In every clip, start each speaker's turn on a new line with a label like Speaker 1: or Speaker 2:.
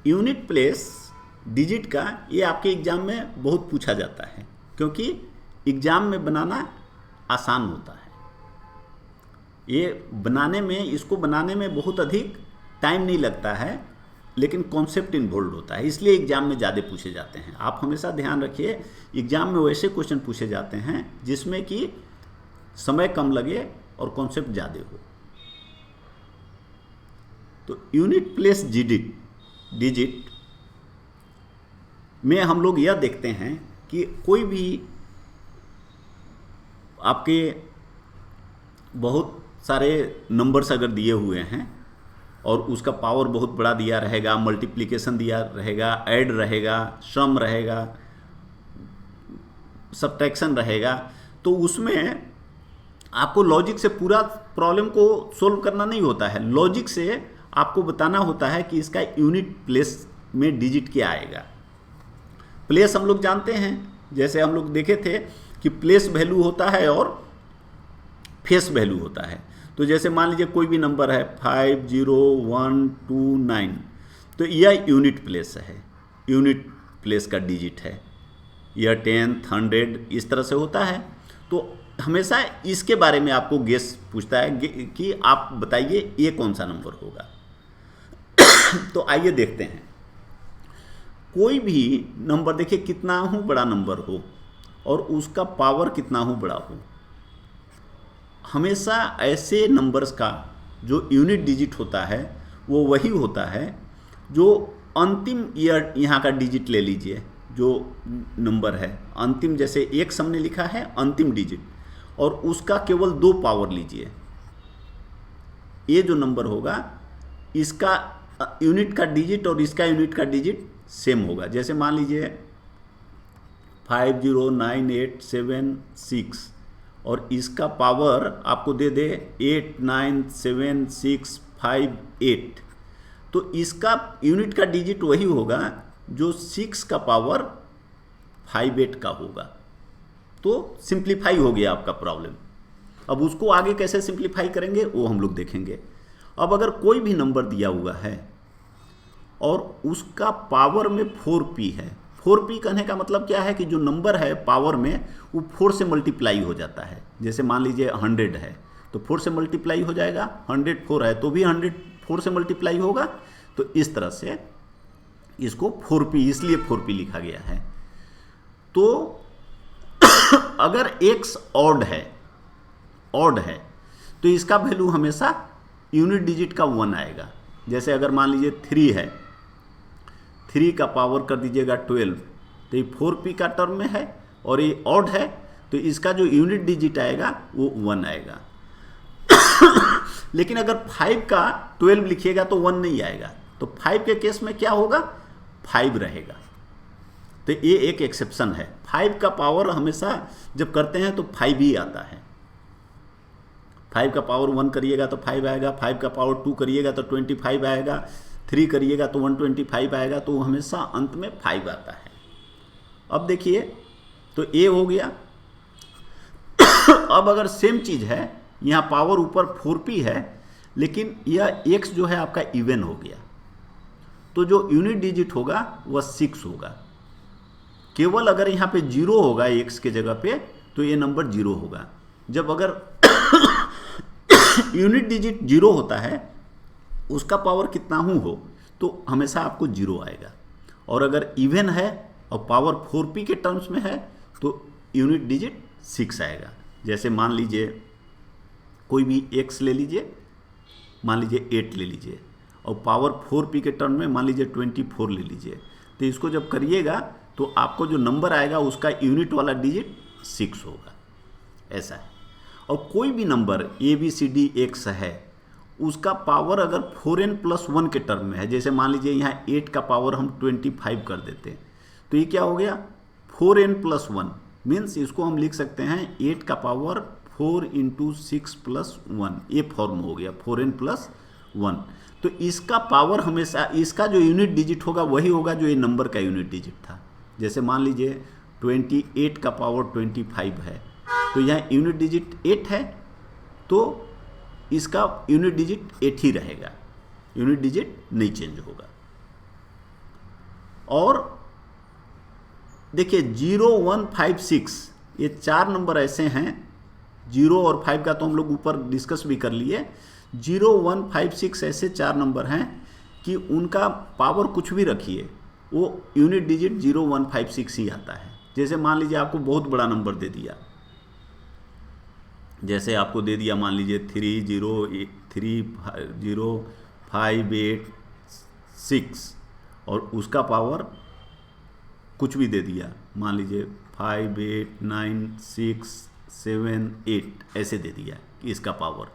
Speaker 1: Unit place digit का ये आपके एग्ज़ाम में बहुत पूछा जाता है, क्योंकि एग्ज़ाम में बनाना आसान होता है। ये बनाने में, इसको बनाने में बहुत अधिक टाइम नहीं लगता है, लेकिन कॉन्सेप्ट इन्वॉल्व होता है, इसलिए एग्ज़ाम में ज़्यादा पूछे जाते हैं। आप हमेशा ध्यान रखिए, एग्ज़ाम में वैसे क्वेश्चन पूछे जाते हैं जिसमें कि समय कम लगे और कॉन्सेप्ट ज़्यादा हो। तो यूनिट प्लेस डिजिट में हम लोग यह देखते हैं कि कोई भी आपके बहुत सारे नंबर्स अगर दिए हुए हैं और उसका पावर बहुत बड़ा दिया रहेगा, मल्टीप्लिकेशन दिया रहेगा, ऐड रहेगा, सम रहेगा, सब्ट्रैक्शन रहेगा, तो उसमें आपको लॉजिक से पूरा प्रॉब्लम को सोल्व करना नहीं होता है। लॉजिक से आपको बताना होता है कि इसका यूनिट प्लेस में डिजिट क्या आएगा। प्लेस हम लोग जानते हैं, जैसे हम लोग देखे थे कि प्लेस वैल्यू होता है और फेस वैल्यू होता है। तो जैसे मान लीजिए कोई भी नंबर है 50129, तो यह यूनिट प्लेस है, यूनिट प्लेस का डिजिट है। यह 10, 100 इस तरह से होता है। तो हमेशा इसके बारे में आपको गेस पूछता है कि आप बताइए ये कौन सा नंबर होगा। तो आइए देखते हैं। कोई भी नंबर देखिए कितना हो बड़ा नंबर हो और उसका पावर कितना हो बड़ा हो, हमेशा ऐसे नंबर्स का जो यूनिट डिजिट होता है वो वही होता है जो अंतिम ईयर यहाँ का डिजिट ले लीजिए, जो नंबर है अंतिम, जैसे एक हमने लिखा है अंतिम डिजिट, और उसका केवल 2 पावर लीजिए। ये जो नंबर होगा इसका यूनिट का डिजिट और इसका यूनिट का डिजिट सेम होगा। जैसे मान लीजिए 509,876 और इसका पावर आपको दे दे 897,658, तो इसका यूनिट का डिजिट वही होगा जो 6 का पावर 58 का होगा। तो सिंप्लीफाई हो गया आपका प्रॉब्लम। अब उसको आगे कैसे सिंप्लीफाई करेंगे वो हम लोग देखेंगे। अब अगर कोई भी नंबर दिया हुआ है और उसका पावर में 4p है, 4p कहने का मतलब क्या है कि जो नंबर है पावर में वो 4 से मल्टीप्लाई हो जाता है। जैसे मान लीजिए 100 है तो 4 से मल्टीप्लाई हो जाएगा, 104 है तो भी 104 से मल्टीप्लाई होगा। तो इस तरह से इसको 4p, इसलिए 4p लिखा गया है। तो अगर x ऑड है तो इसका वैल्यू हमेशा यूनिट डिजिट का 1 आएगा। जैसे अगर मान लीजिए 3 है, 3 का पावर कर दीजिएगा 12, तो ये 4p का टर्म में है और ये ऑड है, तो इसका जो यूनिट डिजिट आएगा वो 1 आएगा। लेकिन अगर 5 का 12 लिखिएगा तो 1 नहीं आएगा। तो 5 के केस में क्या होगा, 5 रहेगा। तो ये एक एक्सेप्शन है। 5 का पावर हमेशा जब करते हैं तो 5 ही आता है। 5 का पावर 1 करिएगा तो 5 आएगा, 5 का पावर 2 करिएगा तो 25 आएगा, 3 करिएगा तो 125 आएगा, तो हमेशा अंत में 5 आता है। अब देखिए तो ए हो गया। अब अगर सेम चीज़ है, यहाँ पावर ऊपर 4p है लेकिन यह x जो है आपका इवन हो गया, तो जो यूनिट डिजिट होगा वह 6 होगा। केवल अगर यहाँ पे 0 होगा x के जगह पे तो ये नंबर 0 होगा। जब अगर यूनिट डिजिट 0 होता है, उसका पावर कितना हो तो हमेशा आपको 0 आएगा। और अगर इवन है और पावर 4p के टर्म्स में है तो यूनिट डिजिट 6 आएगा। जैसे मान लीजिए कोई भी x ले लीजिए, मान लीजिए 8 ले लीजिए और पावर 4p के टर्म में मान लीजिए 24 ले लीजिए, तो इसको जब करिएगा तो आपको जो नंबर आएगा उसका यूनिट वाला डिजिट 6 होगा। ऐसा है। और कोई भी नंबर ABCD है, उसका पावर अगर 4n+1 के टर्म में है, जैसे मान लीजिए यहाँ 8 का पावर हम 25 कर देते हैं, तो ये क्या हो गया 4n+1, मीन्स इसको हम लिख सकते हैं 8 का पावर 4 × 6+1, ये फॉर्म हो गया 4n+1। तो इसका पावर हमेशा, इसका जो यूनिट डिजिट होगा वही होगा जो ये नंबर का यूनिट डिजिट था। जैसे मान लीजिए 28 का पावर 25 है, तो यहाँ यूनिट डिजिट 8 है तो इसका यूनिट डिजिट 8 ही रहेगा, यूनिट डिजिट नहीं चेंज होगा। और देखिए 0, 1, 5, 6 ये 4 नंबर ऐसे हैं, 0 और 5 का तो हम लोग ऊपर डिस्कस भी कर लिए। 0, 1, 5, 6 ऐसे 4 नंबर हैं कि उनका पावर कुछ भी रखिए वो यूनिट डिजिट 0, 1, 5, 6 ही आता है। जैसे मान लीजिए आपको बहुत बड़ा नंबर दे दिया, जैसे आपको दे दिया मान लीजिए 3, 0, 5, 8, 6 और उसका पावर कुछ भी दे दिया, मान लीजिए 5, 8, 9, 6, 7, 8 ऐसे दे दिया कि इसका पावर,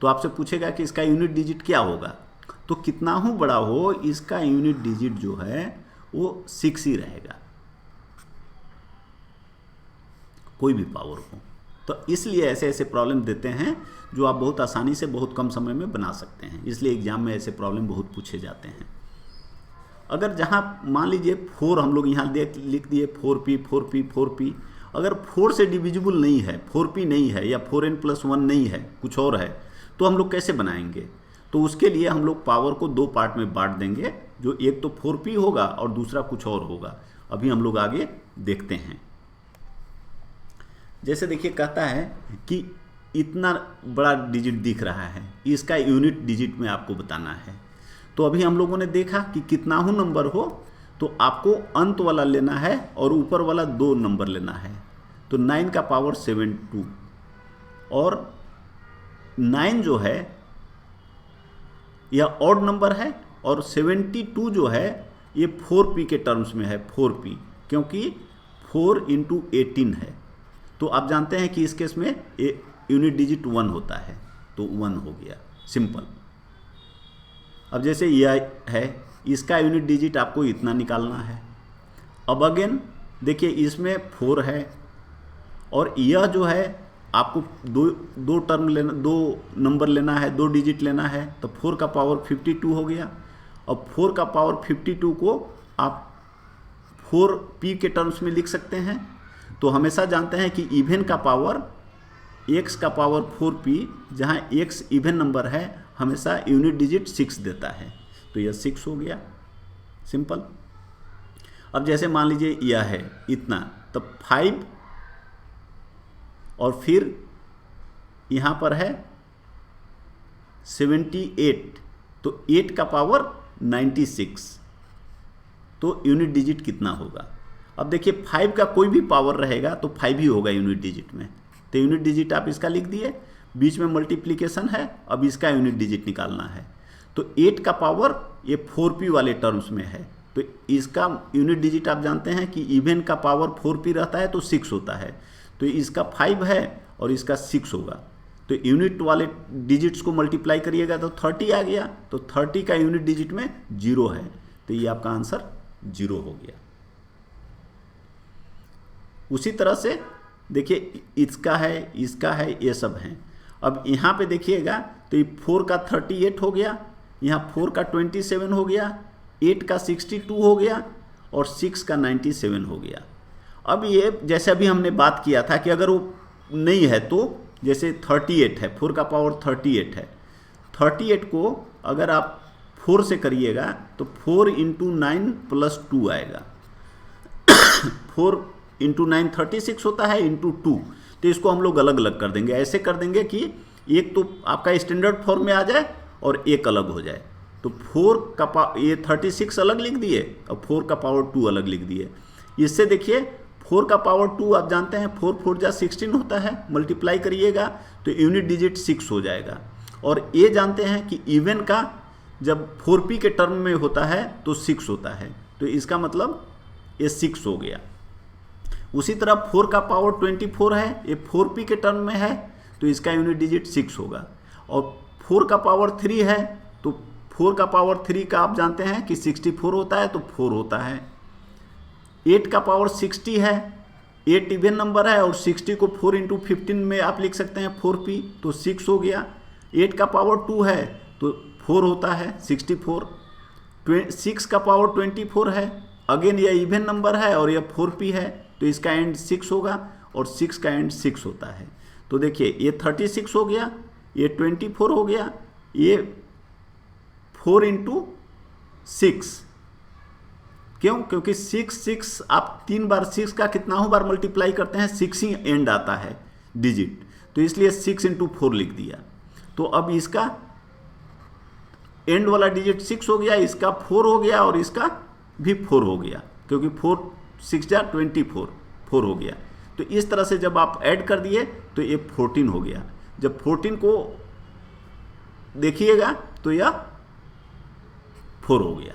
Speaker 1: तो आपसे पूछेगा कि इसका यूनिट डिजिट क्या होगा। तो कितना हो बड़ा हो, इसका यूनिट डिजिट जो है वो 6 ही रहेगा, कोई भी पावर हो। तो इसलिए ऐसे ऐसे प्रॉब्लम देते हैं जो आप बहुत आसानी से बहुत कम समय में बना सकते हैं, इसलिए एग्जाम में ऐसे प्रॉब्लम बहुत पूछे जाते हैं। अगर जहाँ मान लीजिए 4 हम लोग यहाँ लिख दिए 4p 4p 4p, अगर 4 से डिविजिबल नहीं है, 4p नहीं है या 4n+1 नहीं है, कुछ और है, तो हम लोग कैसे बनाएंगे। तो उसके लिए हम लोग पावर को 2 पार्ट में बांट देंगे, जो एक तो 4p होगा और दूसरा कुछ और होगा। अभी हम लोग आगे देखते हैं। जैसे देखिए कहता है कि इतना बड़ा डिजिट दिख रहा है, इसका यूनिट डिजिट में आपको बताना है। तो अभी हम लोगों ने देखा कि कितना हो नंबर हो तो आपको अंत वाला लेना है और ऊपर वाला 2 नंबर लेना है। तो 9 का पावर 72 और 9 जो है यह ऑड नंबर है और 72 जो है ये 4p के टर्म्स में है, 4p, क्योंकि 4 × 18 है। तो आप जानते हैं कि इस केस में यूनिट डिजिट 1 होता है, तो 1 हो गया, सिंपल। अब जैसे यह है, इसका यूनिट डिजिट आपको इतना निकालना है। अब अगेन देखिए इसमें 4 है और यह जो है आपको दो टर्म लेना, 2 नंबर लेना है, 2 डिजिट लेना है। तो 4 का पावर 52 हो गया। अब 4 का पावर 52 को आप 4p के टर्म्स में लिख सकते हैं। तो हमेशा जानते हैं कि इवन का पावर x का पावर 4p, जहाँ x इवन नंबर है हमेशा यूनिट डिजिट 6 देता है, तो यह 6 हो गया, सिंपल। अब जैसे मान लीजिए यह है इतना, तब 5 और फिर यहाँ पर है 78, तो 8 का पावर 96, तो यूनिट डिजिट कितना होगा। अब देखिए 5 का कोई भी पावर रहेगा तो 5 ही होगा यूनिट डिजिट में। तो यूनिट डिजिट आप इसका लिख दिए, बीच में मल्टीप्लिकेशन है, अब इसका यूनिट डिजिट निकालना है। तो 8 का पावर ये 4p वाले टर्म्स में है, तो इसका यूनिट डिजिट आप जानते हैं कि इवन का पावर 4p रहता है तो 6 होता है। तो इसका 5 है और इसका 6 होगा, तो यूनिट वाले डिजिट्स को मल्टीप्लाई करिएगा तो 30 आ गया। तो 30 का यूनिट डिजिट में 0 है, तो ये आपका आंसर 0 हो गया। उसी तरह से देखिए इसका है, इसका है, ये सब हैं। अब यहाँ पे देखिएगा तो ये 4 का 38 हो गया, यहाँ 4 का 27 हो गया, 8 का 62 हो गया और 6 का 97 हो गया। अब ये जैसे अभी हमने बात किया था कि अगर वो नहीं है तो जैसे 38 है, 4 का पावर 38 है, 38 को अगर आप 4 से करिएगा तो 4 × 9 + 2 आएगा। 4 × 9 36 होता है, × 2, तो इसको हम लोग अलग अलग कर देंगे। ऐसे कर देंगे कि एक तो आपका स्टैंडर्ड फॉर्म में आ जाए और एक अलग हो जाए। तो 4 का ये 36 अलग लिख दिए और 4 का पावर 2 अलग लिख दिए। इससे देखिए 4 का पावर 2 आप जानते हैं 4 4 जा 16 होता है, मल्टीप्लाई करिएगा तो यूनिट डिजिट 6 हो जाएगा। और ये जानते हैं कि इवन का जब 4p के टर्म में होता है तो 6 होता है, तो इसका मतलब ये 6 हो गया। उसी तरह 4 का पावर 24 है, ये 4p के टर्म में है तो इसका यूनिट डिजिट 6 होगा। और 4 का पावर 3 है, तो 4 का पावर 3 का आप जानते हैं कि 64 होता है, तो 4 होता है। 8 का पावर 60 है, 8 इवन नंबर है और 60 को 4 × 15 में आप लिख सकते हैं 4p, तो 6 हो गया। 8 का पावर 2 है तो 4 होता है, 64। 6 का पावर 24 है, अगेन यह इवन नंबर है और यह 4p है, तो इसका एंड 6 होगा और 6 का एंड 6 होता है। तो देखिए ये 36 हो गया, ये 24 हो गया, ये 4 × 6 क्यों? क्योंकि 6 आप 3 बार 6 का कितना बार मल्टीप्लाई करते हैं, 6 ही एंड आता है डिजिट, तो इसलिए 6 × 4 लिख दिया। तो अब इसका एंड वाला डिजिट 6 हो गया, इसका 4 हो गया और इसका भी 4 हो गया, क्योंकि 4 6 जा 24 4 हो गया। तो इस तरह से जब आप ऐड कर दिए तो ये 14 हो गया। जब 14 को देखिएगा तो यह 4 हो गया।